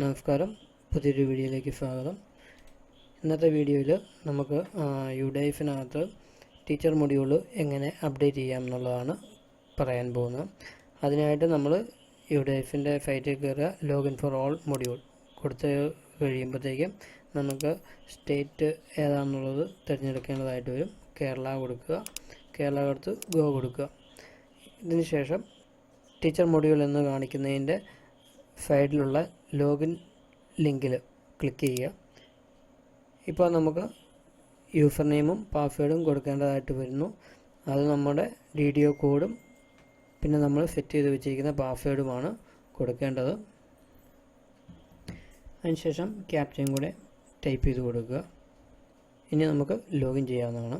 നമസ്കാരം, പുതിയൊരു വീഡിയോയിലേക്ക് സ്വാഗതം. ഇന്നത്തെ വീഡിയോയിൽ നമുക്ക് യുഡൈഫിനകത്ത് ടീച്ചർ മൊഡ്യൂൾ എങ്ങനെ അപ്ഡേറ്റ് ചെയ്യാം എന്നുള്ളതാണ് പറയാൻ പോകുന്നത്. അതിനായിട്ട് നമ്മൾ യുഡൈഫിൻ്റെ സൈറ്റിൽ കയറുക, ലോഗിൻ ഫോർ ഓൾ മൊഡ്യൂൾ കൊടുത്ത് കഴിയുമ്പോഴത്തേക്കും നമുക്ക് സ്റ്റേറ്റ് ഏതാണെന്നുള്ളത് തിരഞ്ഞെടുക്കേണ്ടതായിട്ട് വരും. കേരള കൊടുക്കുക, കേരള കൊടുത്ത് ഗോ കൊടുക്കുക. ഇതിന് ശേഷം ടീച്ചർ മൊഡ്യൂൾ എന്ന് കാണിക്കുന്നതിൻ്റെ സൈഡിലുള്ള ലോഗിൻ ലിങ്കിൽ ക്ലിക്ക് ചെയ്യുക. ഇപ്പോൾ നമുക്ക് യൂസർ നെയിമും പാസ്വേഡും കൊടുക്കേണ്ടതായിട്ട് വരുന്നു. അത് നമ്മുടെ വീഡിയോ കോഡും പിന്നെ നമ്മൾ സെറ്റ് ചെയ്ത് വെച്ചിരിക്കുന്ന പാസ്വേഡുമാണ് കൊടുക്കേണ്ടത്. അതിനുശേഷം ക്യാപ്ചയും കൂടെ ടൈപ്പ് ചെയ്ത് കൊടുക്കുക. ഇനി നമുക്ക് ലോഗിൻ ചെയ്യാവുന്നതാണ്.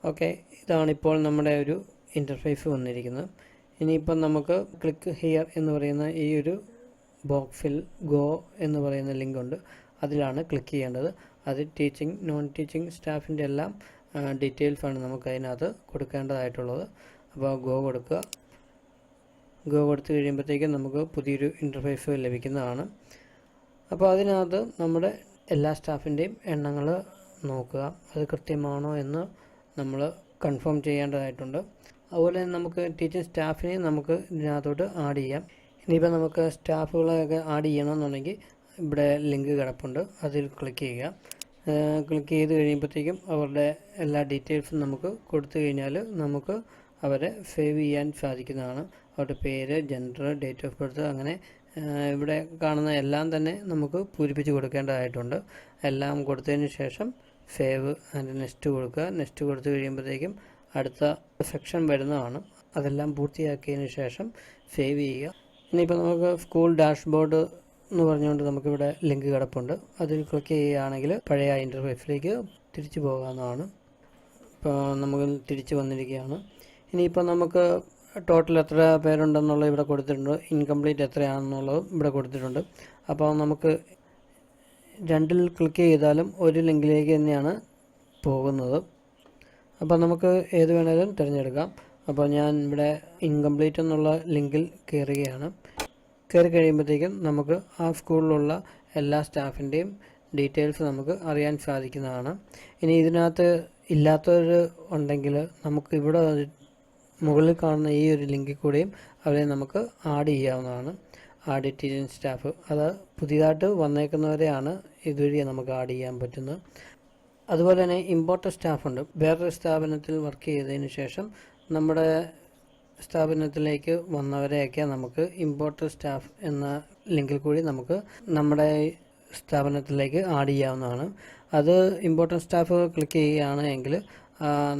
ഓക്കെ, ഇതാണിപ്പോൾ നമ്മുടെ ഒരു ഇൻ്റർഫേസ് വന്നിരിക്കുന്നത്. ഇനിയിപ്പം നമുക്ക് ക്ലിക്ക് ഹിയർ എന്ന് പറയുന്ന ഈ ഒരു ബോക്സിൽ ഗോ എന്ന് പറയുന്ന ലിങ്ക് ഉണ്ട്, അതിലാണ് ക്ലിക്ക് ചെയ്യേണ്ടത്. അത് ടീച്ചിങ് നോൺ ടീച്ചിങ് സ്റ്റാഫിൻ്റെ എല്ലാം ഡീറ്റെയിൽസാണ് നമുക്ക് അതിനകത്ത് കൊടുക്കേണ്ടതായിട്ടുള്ളത്. അപ്പോൾ ഗോ കൊടുക്കുക. ഗോ കൊടുത്തു കഴിയുമ്പോഴത്തേക്കും നമുക്ക് പുതിയൊരു ഇൻ്റർഫേസ് ലഭിക്കുന്നതാണ്. അപ്പോൾ അതിനകത്ത് നമ്മുടെ എല്ലാ സ്റ്റാഫിൻ്റെയും എണ്ണങ്ങൾ നോക്കുക, അത് കൃത്യമാണോ എന്ന് നമ്മൾ കൺഫേം ചെയ്യേണ്ടതായിട്ടുണ്ട്. അതുപോലെ തന്നെ നമുക്ക് ടീച്ചിങ് സ്റ്റാഫിനെ നമുക്ക് ഇതിനകത്തോട്ട് ആഡ് ചെയ്യാം. ഇനിയിപ്പോൾ നമുക്ക് സ്റ്റാഫുകളെയൊക്കെ ആഡ് ചെയ്യണമെന്നുണ്ടെങ്കിൽ ഇവിടെ ലിങ്ക് കിടപ്പുണ്ട്, അതിൽ ക്ലിക്ക് ചെയ്യുക. ക്ലിക്ക് ചെയ്ത് കഴിയുമ്പോഴത്തേക്കും അവരുടെ എല്ലാ ഡീറ്റെയിൽസും നമുക്ക് കൊടുത്തു കഴിഞ്ഞാൽ നമുക്ക് അവരെ സേവ് ചെയ്യാൻ സാധിക്കുന്നതാണ്. അവരുടെ പേര്, ജെൻഡർ, ഡേറ്റ് ഓഫ് ബർത്ത്, അങ്ങനെ ഇവിടെ കാണുന്ന എല്ലാം തന്നെ നമുക്ക് പൂരിപ്പിച്ച് കൊടുക്കേണ്ടതായിട്ടുണ്ട്. എല്ലാം കൊടുത്തതിന് ശേഷം സേവ് ആൻഡ് നെക്സ്റ്റ് കൊടുക്കുക. നെക്സ്റ്റ് കൊടുത്തു കഴിയുമ്പോഴത്തേക്കും അടുത്ത സെക്ഷൻ വരുന്നതാണ്. അതെല്ലാം പൂർത്തിയാക്കിയതിന് ശേഷം സേവ് ചെയ്യുക. ഇനിയിപ്പോൾ നമുക്ക് സ്കൂൾ ഡാഷ്ബോർഡ് എന്ന് പറഞ്ഞുകൊണ്ട് നമുക്കിവിടെ ലിങ്ക് കിടപ്പുണ്ട്, അതിൽ ക്ലിക്ക് ചെയ്യുകയാണെങ്കിൽ പഴയ ഇൻ്റർഫേസിലേക്ക് തിരിച്ചു പോകാവുന്നതാണ്. ഇപ്പോൾ നമുക്ക് തിരിച്ചു വന്നിരിക്കുകയാണ്. ഇനിയിപ്പോൾ നമുക്ക് ടോട്ടൽ എത്ര പേരുണ്ടെന്നുള്ളത് ഇവിടെ കൊടുത്തിട്ടുണ്ട്, ഇൻകംപ്ലീറ്റ് എത്രയാണെന്നുള്ളത് ഇവിടെ കൊടുത്തിട്ടുണ്ട്. അപ്പോൾ നമുക്ക് രണ്ടിൽ ക്ലിക്ക് ചെയ്താലും ഒരു ലിങ്കിലേക്ക് തന്നെയാണ് പോകുന്നത്. അപ്പോൾ നമുക്ക് ഏത് വേണേലും തിരഞ്ഞെടുക്കാം. അപ്പോൾ ഞാൻ ഇവിടെ ഇൻകംപ്ലീറ്റ് എന്നുള്ള ലിങ്കിൽ കയറുകയാണ്. കയറി കഴിയുമ്പോഴത്തേക്കും നമുക്ക് ആ സ്കൂളിലുള്ള എല്ലാ സ്റ്റാഫിൻ്റെയും ഡീറ്റെയിൽസ് നമുക്ക് അറിയാൻ സാധിക്കുന്നതാണ്. ഇനി ഇതിനകത്ത് ഇല്ലാത്തവർ ഉണ്ടെങ്കിൽ നമുക്ക് ഇവിടെ മുകളിൽ കാണുന്ന ഈ ഒരു ലിങ്കിൽ കൂടെയും അവരെ നമുക്ക് ആഡ് ചെയ്യാവുന്നതാണ്. ആഡ് ടീച്ചിങ് സ്റ്റാഫ്, അത് പുതിയതായിട്ട് വന്നേക്കുന്നവരെയാണ് ഇതുവഴി നമുക്ക് ആഡ് ചെയ്യാൻ പറ്റുന്നത്. അതുപോലെ തന്നെ ഇമ്പോർട്ടൻ്റ് സ്റ്റാഫുണ്ട്. വേറൊരു സ്ഥാപനത്തിൽ വർക്ക് ചെയ്തതിന് ശേഷം നമ്മുടെ സ്ഥാപനത്തിലേക്ക് വന്നവരെയൊക്കെ നമുക്ക് ഇമ്പോർട്ടൻ്റ് സ്റ്റാഫ് എന്ന ലിങ്കിൽ കൂടി നമുക്ക് നമ്മുടെ സ്ഥാപനത്തിലേക്ക് ആഡ് ചെയ്യാവുന്നതാണ്. അത് ഇമ്പോർട്ടൻ്റ് സ്റ്റാഫ് ക്ലിക്ക് ചെയ്യുകയാണ് എങ്കിൽ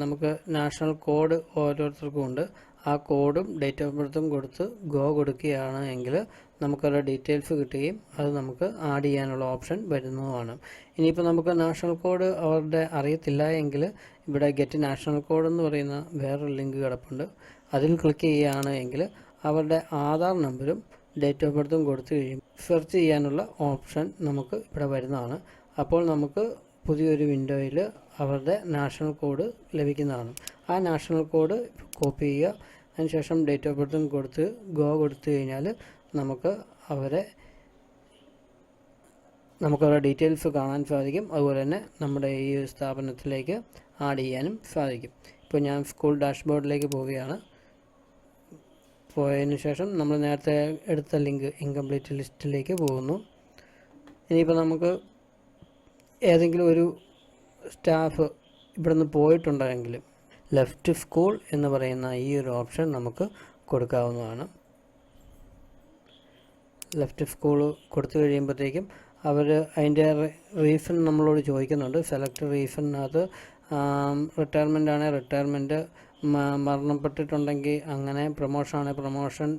നമുക്ക് നാഷണൽ കോഡ് ഓരോരുത്തർക്കും ഉണ്ട്. ആ കോഡും ഡേറ്റ് ഓഫ് ബർത്തും കൊടുത്ത് ഗോ കൊടുക്കുകയാണ് എങ്കിൽ നമുക്കവരുടെ ഡീറ്റെയിൽസ് കിട്ടുകയും അത് നമുക്ക് ആഡ് ചെയ്യാനുള്ള ഓപ്ഷൻ വരുന്നതുമാണ്. ഇനിയിപ്പോൾ നമുക്ക് നാഷണൽ കോഡ് അവരുടെ അറിയത്തില്ല എങ്കിൽ ഇവിടെ ഗെറ്റ് നാഷണൽ കോഡ് എന്ന് പറയുന്ന വേറൊരു ലിങ്ക് കിടപ്പുണ്ട്, അതിൽ ക്ലിക്ക് ചെയ്യുകയാണ് എങ്കിൽ അവരുടെ ആധാർ നമ്പറും ഡേറ്റ് ഓഫ് ബർത്തും കൊടുത്തു കഴിയും സെർച്ച് ചെയ്യാനുള്ള ഓപ്ഷൻ നമുക്ക് ഇവിടെ വരുന്നതാണ്. അപ്പോൾ നമുക്ക് പുതിയൊരു വിൻഡോയിൽ അവരുടെ നാഷണൽ കോഡ് ലഭിക്കുന്നതാണ്. ആ നാഷണൽ കോഡ് കോപ്പി ചെയ്യുക. അതിനുശേഷം ഡേറ്റ് ഓഫ് ബർത്തും കൊടുത്ത് ഗോ കൊടുത്തു കഴിഞ്ഞാൽ നമുക്ക് അവരുടെ ഡീറ്റെയിൽസ് കാണാൻ സാധിക്കും. അതുപോലെ തന്നെ നമ്മുടെ ഈ സ്ഥാപനത്തിലേക്ക് ആഡ് ചെയ്യാനും സാധിക്കും. ഇപ്പോൾ ഞാൻ സ്കൂൾ ഡാഷ്ബോർഡിലേക്ക് പോവുകയാണ്. പോയതിന് ശേഷം നമ്മൾ നേരത്തെ എടുത്ത ലിങ്ക് ഇൻകംപ്ലീറ്റ് ലിസ്റ്റിലേക്ക് പോകുന്നു. ഇനിയിപ്പോൾ നമുക്ക് ഏതെങ്കിലും ഒരു സ്റ്റാഫ് ഇവിടെ നിന്ന് പോയിട്ടുണ്ടെങ്കിൽ ലെഫ്റ്റ് സ്കൂൾ എന്ന് പറയുന്ന ഈ ഒരു ഓപ്ഷൻ നമുക്ക് കൊടുക്കാവുന്നതാണ്. ലെഫ്റ്റ് സ്കൂൾ കൊടുത്തു കഴിയുമ്പോഴത്തേക്കും അവർ അതിൻ്റെ റീസൺ നമ്മളോട് ചോദിക്കുന്നുണ്ട്. സെലക്ട് റീസണിനകത്ത് റിട്ടയർമെൻ്റ് ആണെങ്കിൽ റിട്ടയർമെൻറ്റ്, മരണപ്പെട്ടിട്ടുണ്ടെങ്കിൽ അങ്ങനെ, പ്രൊമോഷൻ ആണെങ്കിൽ പ്രൊമോഷൻ,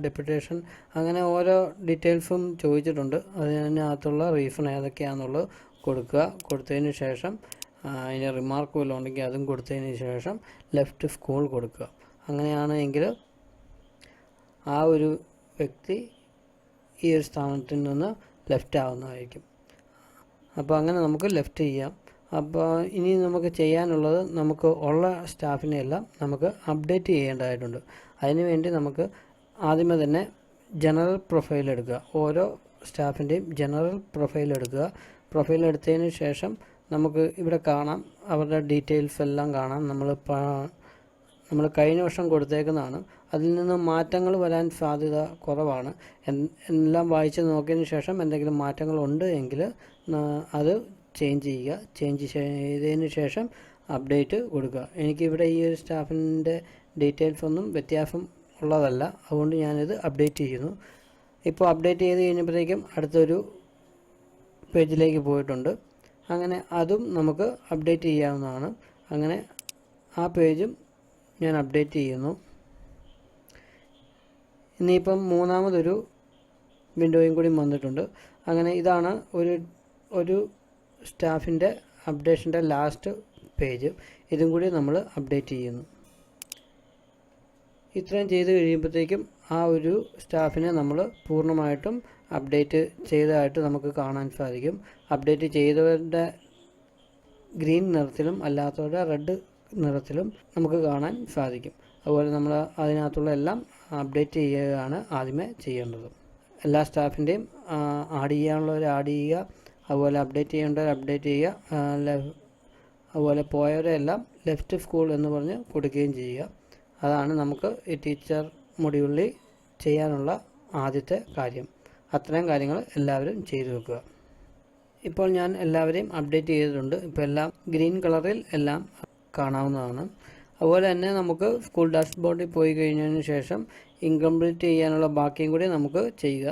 ഡെപ്യൂട്ടേഷൻ, അങ്ങനെ ഓരോ ഡീറ്റെയിൽസും ചോദിച്ചിട്ടുണ്ട്. അതിനകത്തുള്ള റീസൺ ഏതൊക്കെയാണെന്നുള്ളത് കൊടുക്കുക. കൊടുത്തതിന് ശേഷം അതിന് റിമാർക്ക് വല്ലതും ഉണ്ടെങ്കിൽ അതും കൊടുത്തതിന് ശേഷം ലെഫ്റ്റ് സ്കൂൾ കൊടുക്കുക. അങ്ങനെയാണെങ്കിൽ ആ ഒരു വ്യക്തി ഈ ഒരു സ്ഥാനത്തിൽ നിന്ന് ലെഫ്റ്റ് ആവുന്നതായിരിക്കും. അപ്പോൾ അങ്ങനെ നമുക്ക് ലെഫ്റ്റ് ചെയ്യാം. അപ്പോൾ ഇനി നമുക്ക് ചെയ്യാനുള്ളത് നമുക്ക് ഉള്ള സ്റ്റാഫിനെ എല്ലാം നമുക്ക് അപ്ഡേറ്റ് ചെയ്യേണ്ടതായിട്ടുണ്ട്. അതിനുവേണ്ടി നമുക്ക് ആദ്യമേ തന്നെ ജനറൽ പ്രൊഫൈൽ എടുക്കുക. ഓരോ സ്റ്റാഫിൻ്റെയും ജനറൽ പ്രൊഫൈൽ എടുക്കുക. പ്രൊഫൈൽ എടുത്തതിന് ശേഷം നമുക്ക് ഇവിടെ കാണാം, അവരുടെ ഡീറ്റെയിൽസ് എല്ലാം കാണാം. നമ്മൾ കഴിഞ്ഞ വർഷം കൊടുത്തേക്കുന്നതാണ്. അതിൽ നിന്ന് മാറ്റങ്ങൾ വരാൻ സാധ്യത കുറവാണ്. എല്ലാം വായിച്ച് നോക്കിയതിന് ശേഷം എന്തെങ്കിലും മാറ്റങ്ങളുണ്ട് എങ്കിൽ അത് ചേഞ്ച് ചെയ്യുക. ചേഞ്ച് ചെയ്തതിന് ശേഷം അപ്ഡേറ്റ് കൊടുക്കുക. എനിക്കിവിടെ ഈ ഒരു സ്റ്റാഫിൻ്റെ ഡീറ്റെയിൽസ് ഒന്നും വ്യത്യാസം ഉള്ളതല്ല, അതുകൊണ്ട് ഞാനിത് അപ്ഡേറ്റ് ചെയ്യുന്നു. ഇപ്പോൾ അപ്ഡേറ്റ് ചെയ്ത് കഴിഞ്ഞപ്പോഴത്തേക്കും അടുത്തൊരു പേജിലേക്ക് പോയിട്ടുണ്ട്. അങ്ങനെ അതും നമുക്ക് അപ്ഡേറ്റ് ചെയ്യാവുന്നതാണ്. അങ്ങനെ ആ പേജും ഞാൻ അപ്ഡേറ്റ് ചെയ്യുന്നു. ഇനിയിപ്പം മൂന്നാമതൊരു വിൻഡോയും കൂടി വന്നിട്ടുണ്ട്. അങ്ങനെ ഇതാണ് ഒരു സ്റ്റാഫിൻ്റെ അപ്ഡേഷൻ്റെ ലാസ്റ്റ് പേജ്. ഇതും കൂടി നമ്മൾ അപ്ഡേറ്റ് ചെയ്യുന്നു. ഇത്രയും ചെയ്ത് കഴിയുമ്പോഴത്തേക്കും ആ ഒരു സ്റ്റാഫിനെ നമ്മൾ പൂർണ്ണമായിട്ടും അപ്ഡേറ്റ് ചെയ്തതായിട്ട് നമുക്ക് കാണാൻ സാധിക്കും. അപ്ഡേറ്റ് ചെയ്തവരുടെ ഗ്രീൻ നിറത്തിലും അല്ലാത്തവരുടെ റെഡ് നിറത്തിലും നമുക്ക് കാണാൻ സാധിക്കും. അതുപോലെ നമ്മൾ അതിനകത്തുള്ള എല്ലാം അപ്ഡേറ്റ് ചെയ്യുകയാണ് ആദ്യമേ ചെയ്യേണ്ടത്. എല്ലാ സ്റ്റാഫിൻ്റെയും ആഡ് ചെയ്യാനുള്ളവർ ആഡ് ചെയ്യുക, അതുപോലെ അപ്ഡേറ്റ് ചെയ്യേണ്ടവർ അപ്ഡേറ്റ് ചെയ്യുക, അതുപോലെ പോയവരെല്ലാം ലെഫ്റ്റ് സ്കൂൾ എന്ന് പറഞ്ഞ് കൊടുക്കുകയും ചെയ്യുക. അതാണ് നമുക്ക് ഈ ടീച്ചർ മൊഡ്യൂളിൽ ചെയ്യാനുള്ള ആദ്യത്തെ കാര്യം. അത്രയും കാര്യങ്ങൾ എല്ലാവരും ചെയ്തു വെക്കുക. ഇപ്പോൾ ഞാൻ എല്ലാവരെയും അപ്ഡേറ്റ് ചെയ്തിട്ടുണ്ട്. ഇപ്പോൾ എല്ലാം ഗ്രീൻ കളറിൽ എല്ലാം കാണാവുന്നതാണ്. അതുപോലെ തന്നെ നമുക്ക് സ്കൂൾ ഡാഷ്ബോർഡിൽ പോയി കഴിഞ്ഞതിന് ശേഷം ഇൻകംപ്ലീറ്റ് ചെയ്യാനുള്ള ബാക്കിയും കൂടി നമുക്ക് ചെയ്യുക.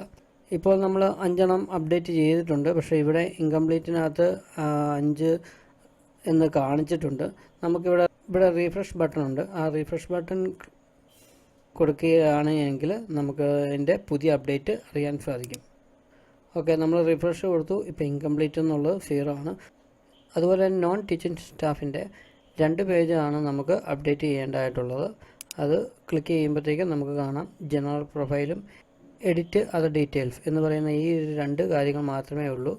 ഇപ്പോൾ നമ്മൾ 5 അപ്ഡേറ്റ് ചെയ്തിട്ടുണ്ട്. പക്ഷേ ഇവിടെ ഇൻകംപ്ലീറ്റിനകത്ത് 5 എന്ന് കാണിച്ചിട്ടുണ്ട്. നമുക്കിവിടെ റീഫ്രഷ് ബട്ടൺ ഉണ്ട്. ആ റീഫ്രഷ് ബട്ടൺ കൊടുക്കുകയാണെങ്കിൽ നമുക്ക് അതിൻ്റെ പുതിയ അപ്ഡേറ്റ് അറിയാൻ സാധിക്കും. ഓക്കെ, നമ്മൾ റിഫ്രഷ് കൊടുത്തു. ഇപ്പോൾ ഇൻകംപ്ലീറ്റ് എന്നുള്ളത് 0 ആണ്. അതുപോലെ നോൺ ടീച്ചിങ് സ്റ്റാഫിൻ്റെ 2 പേജാണ് നമുക്ക് അപ്ഡേറ്റ് ചെയ്യേണ്ടതായിട്ടുള്ളത്. അത് ക്ലിക്ക് ചെയ്യുമ്പോഴത്തേക്കും നമുക്ക് കാണാം ജനറൽ പ്രൊഫൈലും എഡിറ്റ് അതർ ഡീറ്റെയിൽസ് എന്ന് പറയുന്ന ഈ 2 കാര്യങ്ങൾ മാത്രമേ ഉള്ളൂ.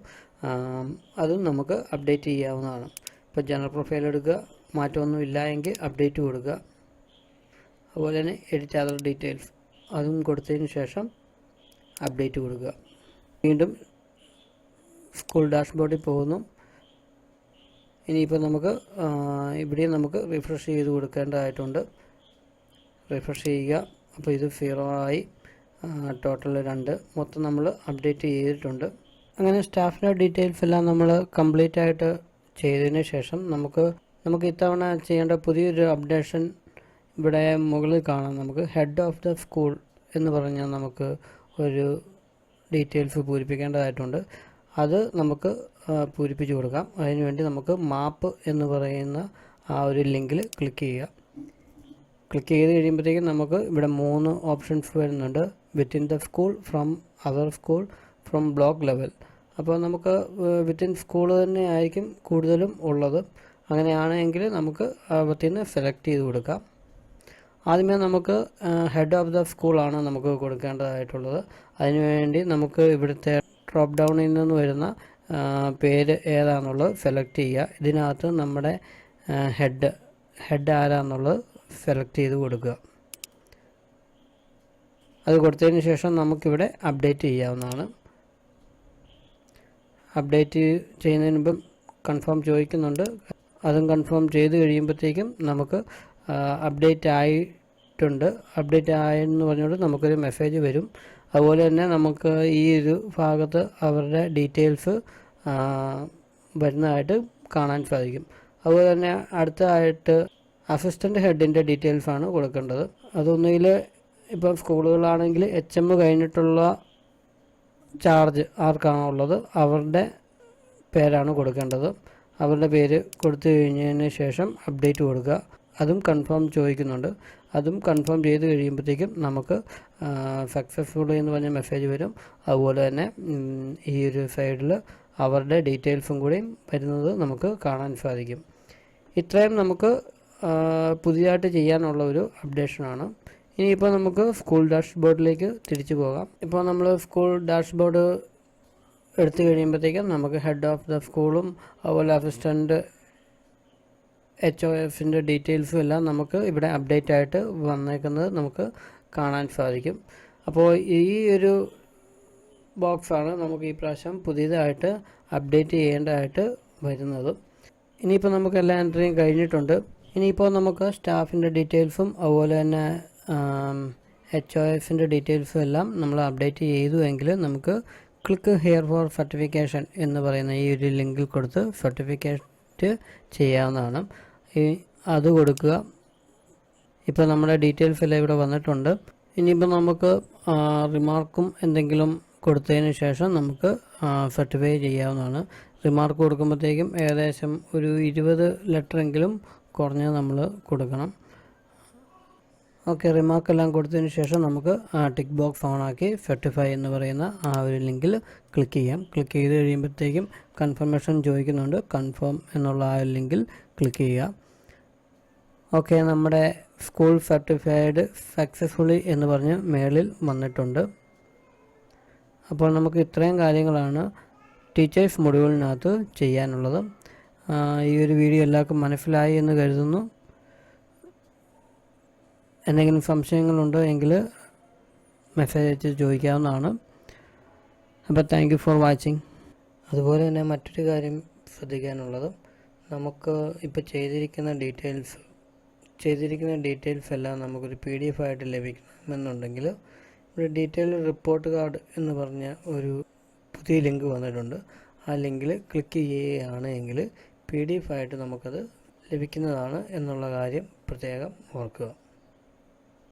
അതും നമുക്ക് അപ്ഡേറ്റ് ചെയ്യാവുന്നതാണ്. ഇപ്പോൾ ജനറൽ പ്രൊഫൈൽ എടുക്കുക, മാറ്റമൊന്നും ഇല്ല എങ്കിൽ അപ്ഡേറ്റ് കൊടുക്കുക. അതുപോലെ തന്നെ എഡിറ്റ് അതർ ഡീറ്റെയിൽസ് അതും കൊടുത്തതിന് ശേഷം അപ്ഡേറ്റ് കൊടുക്കുക. വീണ്ടും സ്കൂൾ ഡാഷ്ബോർഡിൽ പോകുന്നു. ഇനിയിപ്പോൾ നമുക്ക് ഇവിടെ നമുക്ക് റിഫ്രഷ് ചെയ്ത് കൊടുക്കേണ്ടതായിട്ടുണ്ട്. റിഫ്രഷ് ചെയ്യുക. അപ്പോൾ ഇത് 0 ആയി. ടോട്ടൽ 2 മൊത്തം നമ്മൾ അപ്ഡേറ്റ് ചെയ്തിട്ടുണ്ട്. അങ്ങനെ സ്റ്റാഫിൻ്റെ ഡീറ്റെയിൽസ് എല്ലാം നമ്മൾ കംപ്ലീറ്റ് ആയിട്ട് ചെയ്തതിന് ശേഷം നമുക്ക് ഇത്തവണ ചെയ്യേണ്ട പുതിയൊരു അപ്ഡേഷൻ ഇവിടെ മുകളിൽ കാണാം. നമുക്ക് ഹെഡ് ഓഫ് ദ സ്കൂൾ എന്ന് പറഞ്ഞാൽ നമുക്ക് ഒരു ഡീറ്റെയിൽസ് പൂരിപ്പിക്കേണ്ടതായിട്ടുണ്ട്. അത് നമുക്ക് പൂരിപ്പിച്ച് കൊടുക്കാം. അതിനുവേണ്ടി നമുക്ക് മാപ്പ് എന്ന് പറയുന്ന ആ ഒരു ലിങ്കിൽ ക്ലിക്ക് ചെയ്യുക. ക്ലിക്ക് ചെയ്ത് കഴിയുമ്പോഴത്തേക്കും നമുക്ക് ഇവിടെ 3 ഓപ്ഷൻസ് വരുന്നുണ്ട്. Within the school, from other school, from block level. അപ്പോൾ നമുക്ക് വിത്തിൻ സ്കൂൾ തന്നെ ആയിരിക്കും കൂടുതലും ഉള്ളത്. അങ്ങനെയാണെങ്കിൽ നമുക്ക് അതിൽ നിന്ന് സെലക്ട് ചെയ്ത് കൊടുക്കാം. ആദ്യമേ നമുക്ക് ഹെഡ് ഓഫ് ദ സ്കൂളാണ് നമുക്ക് കൊടുക്കേണ്ടതായിട്ടുള്ളത്. അതിനുവേണ്ടി നമുക്ക് ഇവിടുത്തെ ഡ്രോപ്പ് ഡൗണിൽ നിന്ന് വരുന്ന പേര് ഏതാണെന്നുള്ളത് സെലക്ട് ചെയ്യുക. ഇതിനകത്ത് നമ്മുടെ ഹെഡ് ആരാന്നുള്ളത് സെലക്ട് ചെയ്ത് കൊടുക്കുക. അത് കൊടുത്തതിന് ശേഷം നമുക്കിവിടെ അപ്ഡേറ്റ് ചെയ്യാവുന്നതാണ്. അപ്ഡേറ്റ് ചെയ്യുന്നതിന് മുമ്പ് കൺഫേം ചോദിക്കുന്നുണ്ട്. അതും കൺഫേം ചെയ്ത് കഴിയുമ്പോഴത്തേക്കും നമുക്ക് അപ്ഡേറ്റ് ആയിട്ടുണ്ട്, അപ്ഡേറ്റ് ആയെന്ന് പറഞ്ഞുകൊണ്ട് നമുക്കൊരു മെസ്സേജ് വരും. അതുപോലെ തന്നെ നമുക്ക് ഈ ഒരു ഭാഗത്ത് അവരുടെ ഡീറ്റെയിൽസ് വരുന്നതായിട്ട് കാണാൻ സാധിക്കും. അതുപോലെ തന്നെ അടുത്തതായിട്ട് അസിസ്റ്റൻ്റ് ഹെഡിൻ്റെ ഡീറ്റെയിൽസാണ് കൊടുക്കേണ്ടത്. അതൊന്നുകിൽ ഇപ്പം സ്കൂളുകളാണെങ്കിൽ HM കഴിഞ്ഞിട്ടുള്ള ചാർജ് ആർക്കാണോ ഉള്ളത് അവരുടെ പേരാണ് കൊടുക്കേണ്ടത്. അവരുടെ പേര് കൊടുത്തു കഴിഞ്ഞതിന് ശേഷം അപ്ഡേറ്റ് കൊടുക്കുക. അതും കൺഫേം ചോദിക്കുന്നുണ്ട്. അതും കൺഫേം ചെയ്ത് കഴിയുമ്പോഴത്തേക്കും നമുക്ക് സക്സസ്ഫുൾ എന്ന് പറഞ്ഞ മെസ്സേജ് വരും. അതുപോലെ തന്നെ ഈ ഒരു സൈഡിൽ അവരുടെ ഡീറ്റെയിൽസും കൂടിയും വരുന്നത് നമുക്ക് കാണാൻ സാധിക്കും. ഇത്രയും നമുക്ക് പുതിയതായിട്ട് ചെയ്യാനുള്ള ഒരു അപ്ഡേഷനാണ്. ഇനിയിപ്പോൾ നമുക്ക് സ്കൂൾ ഡാഷ്ബോർഡിലേക്ക് തിരിച്ചു പോകാം. ഇപ്പോൾ നമ്മൾ സ്കൂൾ ഡാഷ്ബോർഡ് എടുത്തു കഴിയുമ്പോഴത്തേക്കും നമുക്ക് ഹെഡ് ഓഫ് ദ സ്കൂളും അതുപോലെ അസിസ്റ്റൻ്റ് HOFൻ്റെ ഡീറ്റെയിൽസും എല്ലാം നമുക്ക് ഇവിടെ അപ്ഡേറ്റ് ആയിട്ട് വന്നേക്കുന്നത് നമുക്ക് കാണാൻ സാധിക്കും. അപ്പോൾ ഈ ഒരു ബോക്സാണ് നമുക്ക് ഈ പ്രാവശ്യം പുതിയതായിട്ട് അപ്ഡേറ്റ് ചെയ്യേണ്ടതായിട്ട് വരുന്നത്. ഇനിയിപ്പോൾ നമുക്ക് എല്ലാ എൻട്രിയും കഴിഞ്ഞിട്ടുണ്ട്. ഇനിയിപ്പോൾ നമുക്ക് സ്റ്റാഫിൻ്റെ ഡീറ്റെയിൽസും അതുപോലെ തന്നെ HOFൻ്റെ ഡീറ്റെയിൽസും എല്ലാം നമ്മൾ അപ്ഡേറ്റ് ചെയ്തു എങ്കിൽ നമുക്ക് ക്ലിക്ക് ഹിയർ ഫോർ സർട്ടിഫിക്കേഷൻ എന്ന് പറയുന്ന ഈ ഒരു ലിങ്കിൽ കൊടുത്ത് സർട്ടിഫിക്കറ്റ് ചെയ്യാവുന്നതാണ്. അത് കൊടുക്കുക. ഇപ്പോൾ നമ്മുടെ ഡീറ്റെയിൽസ് എല്ലാം ഇവിടെ വന്നിട്ടുണ്ട്. ഇനിയിപ്പോൾ നമുക്ക് റിമാർക്കും എന്തെങ്കിലും കൊടുത്തതിന് ശേഷം നമുക്ക് സർട്ടിഫൈ ചെയ്യാവുന്നതാണ്. റിമാർക്ക് കൊടുക്കുമ്പോഴത്തേക്കും ഏകദേശം ഒരു 20 ലെറ്ററെങ്കിലും കുറഞ്ഞ് നമ്മൾ കൊടുക്കണം. ഓക്കെ, റിമാർക്കെല്ലാം കൊടുത്തതിന് ശേഷം നമുക്ക് ടിക്ക് ബോക്സ് ഓണാക്കി സർട്ടിഫൈ എന്ന് പറയുന്ന ആ ഒരു ലിങ്കിൽ ക്ലിക്ക് ചെയ്യാം. ക്ലിക്ക് ചെയ്ത് കഴിയുമ്പോഴത്തേക്കും കൺഫർമേഷൻ ചോദിക്കുന്നുണ്ട്. കൺഫേം എന്നുള്ള ആ ലിങ്കിൽ ക്ലിക്ക് ചെയ്യുക. ഓക്കെ, നമ്മുടെ സ്കൂൾ സർട്ടിഫൈഡ് സക്സസ്ഫുള്ളി എന്ന് പറഞ്ഞ് മേളിൽ വന്നിട്ടുണ്ട്. അപ്പോൾ നമുക്ക് ഇത്രയും കാര്യങ്ങളാണ് ടീച്ചേഴ്സ് മൊഡ്യൂളിനകത്ത് ചെയ്യാനുള്ളത്. ഈ ഒരു വീഡിയോ എല്ലാവർക്കും മനസ്സിലായി എന്ന് കരുതുന്നു. എന്തെങ്കിലും സംശയങ്ങളുണ്ടോ എങ്കിൽ മെസ്സേജ് അയച്ച് ചോദിക്കാവുന്നതാണ്. അപ്പോൾ താങ്ക് യു ഫോർ വാച്ചിങ്. അതുപോലെ തന്നെ മറ്റൊരു കാര്യം ശ്രദ്ധിക്കാനുള്ളത്, നമുക്ക് ഇപ്പോൾ ചെയ്തിരിക്കുന്ന ഡീറ്റെയിൽസ് എല്ലാം നമുക്കൊരു PDF ആയിട്ട് ലഭിക്കണമെന്നുണ്ടെങ്കിൽ ഇവിടെ ഡീറ്റെയിൽ റിപ്പോർട്ട് കാർഡ് എന്ന് പറഞ്ഞ ഒരു പുതിയ ലിങ്ക് വന്നിട്ടുണ്ട്. ആ ലിങ്കിൽ ക്ലിക്ക് ചെയ്യുകയാണ് എങ്കിൽ PDF ആയിട്ട് നമുക്കത് ലഭിക്കുന്നതാണ് എന്നുള്ള കാര്യം പ്രത്യേകം ഓർക്കുക.